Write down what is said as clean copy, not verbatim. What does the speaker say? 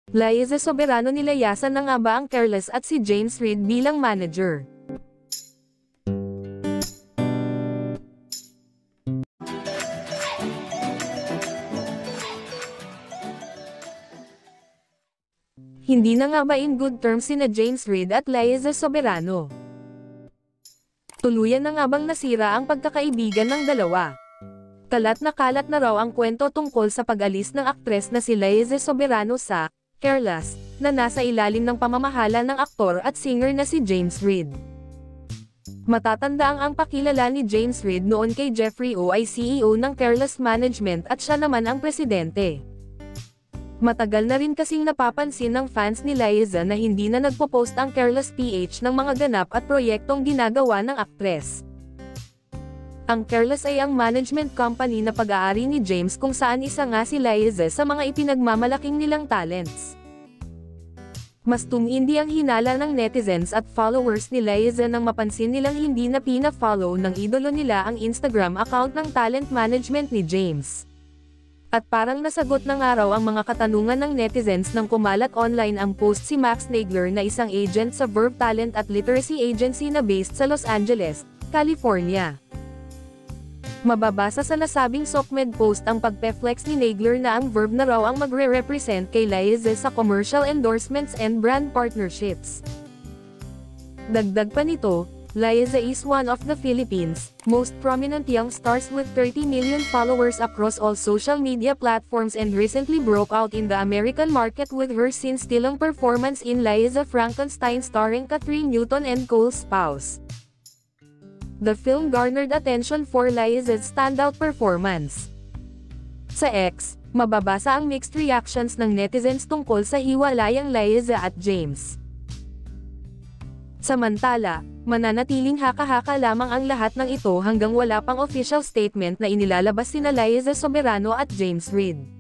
Liza Soberano nilayasan na nga ba ang Careless at si James Reid bilang manager? Hindi na nga ba in good terms sina James Reid at Liza Soberano? Tuluyan na nga bang nasira ang pagkakaibigan ng dalawa? Kalat na raw ang kwento tungkol sa pag-alis ng aktres na si Liza Soberano sa Careless, na nasa ilalim ng pamamahala ng aktor at singer na si James Reid. Matatanda ang pakilala ni James Reid noon kay Jeffrey O ay CEO ng Careless Management at siya naman ang presidente. Matagal na rin kasing napapansin ng fans ni Liza na hindi na nagpo-post ang Careless PH ng mga ganap at proyektong ginagawa ng aktres. Ang Careless ay ang management company na pag-aari ni James kung saan isa nga si Liza sa mga ipinagmamalaking nilang talents. Mas tumindi ang hinala ng netizens at followers ni Liza nang mapansin nilang hindi na pina-follow ng idolo nila ang Instagram account ng talent management ni James. At parang nasagot ng araw ang mga katanungan ng netizens nang kumalat online ang post si Max Nagler na isang agent sa Verve Talent at Literacy Agency na based sa Los Angeles, California. Mababasa sa nasabing SOCMED post ang pagpe-flex ni Nagler na ang Verve na raw ang magre-represent kay Liza sa commercial endorsements and brand partnerships. Dagdag pa nito, Liza is one of the Philippines' most prominent young stars with 30 million followers across all social media platforms and recently broke out in the American market with her scene-stealing performance in Liza Frankenstein starring Catherine Newton and Cole Sprouse. The film garnered attention for Liza's standout performance. Sa X, mababasa ang mixed reactions ng netizens tungkol sa hiwalayang Liza at James. Samantala, mananatiling haka-haka lamang ang lahat ng ito hanggang wala pang official statement na inilalabas sina Liza Soberano at James Reid.